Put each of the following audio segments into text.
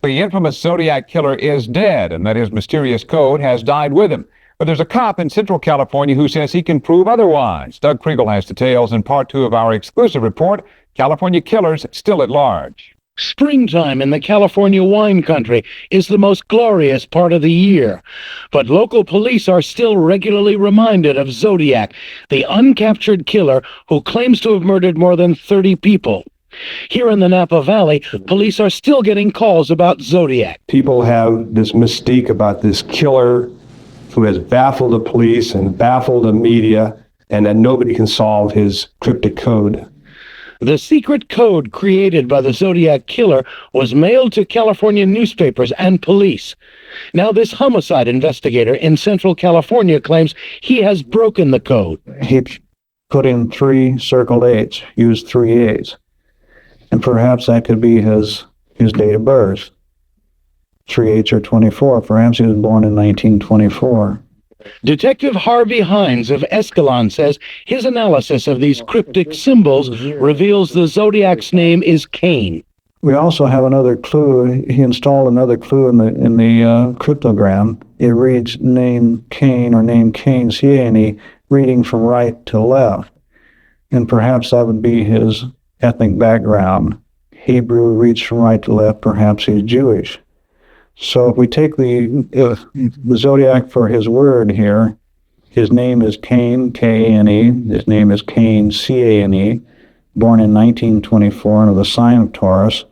The infamous Zodiac killer is dead, and that his mysterious code has died with him. But there's a cop in Central California who says he can prove otherwise. Doug Kriegel has details in part 2 of our exclusive report, California Killers Still at Large. Springtime in the California wine country is the most glorious part of the year. But local police are still regularly reminded of Zodiac, the uncaptured killer who claims to have murdered more than 30 people. Here in the Napa Valley, police are still getting calls about Zodiac. People have this mystique about this killer who has baffled the police and baffled the media, and that nobody can solve his cryptic code. The secret code created by the Zodiac killer was mailed to California newspapers and police. Now this homicide investigator in Central California claims he has broken the code. He put in 3 circled 8s, used 3 8s. And perhaps that could be his date of birth. 3 8s are 24. Perhaps he was born in 1924. Detective Harvey Hines of Escalon says his analysis of these cryptic symbols reveals the Zodiac's name is Cain. We also have another clue. He installed another clue in the cryptogram. It reads name Cain or name Cain, C-A-N-E, reading from right to left. And perhaps that would be his ethnic background. Hebrew reads from right to left, perhaps he's Jewish. So if we take the Zodiac for his word here, his name is Cain, K-A-N-E, his name is Cain, C-A-N-E, born in 1924 under the sign of Taurus,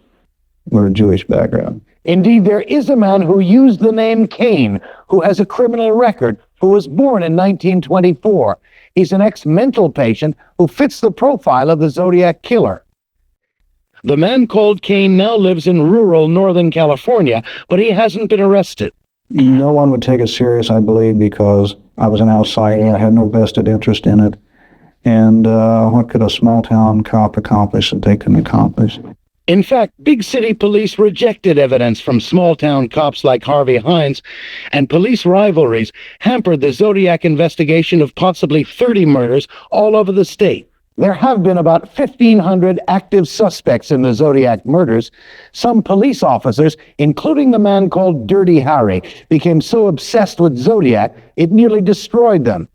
with a Jewish background. Indeed, there is a man who used the name Cain, who has a criminal record, who was born in 1924. He's an ex-mental patient who fits the profile of the Zodiac killer. The man called Cain now lives in rural Northern California, but he hasn't been arrested. No one would take it serious, I believe, because I was an outsider. I had no vested interest in it. And what could a small-town cop accomplish that they couldn't accomplish? In fact, big city police rejected evidence from small-town cops like Harvey Hines, and police rivalries hampered the Zodiac investigation of possibly 30 murders all over the state. There have been about 1,500 active suspects in the Zodiac murders. Some police officers, including the man called Dirty Harry, became so obsessed with Zodiac, it nearly destroyed them.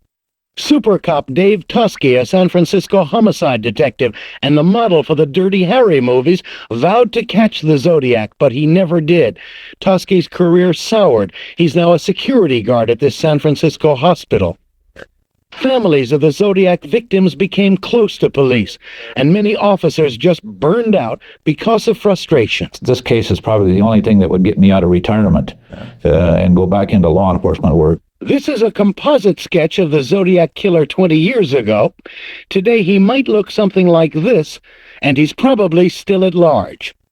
Super cop Dave Tusky, a San Francisco homicide detective and the model for the Dirty Harry movies, vowed to catch the Zodiac, but he never did. Tusky's career soured. He's now a security guard at this San Francisco hospital. Families of the Zodiac victims became close to police, and many officers just burned out because of frustration. This case is probably the only thing that would get me out of retirement and go back into law enforcement work. This is a composite sketch of the Zodiac killer 20 years ago. Today he might look something like this, and he's probably still at large.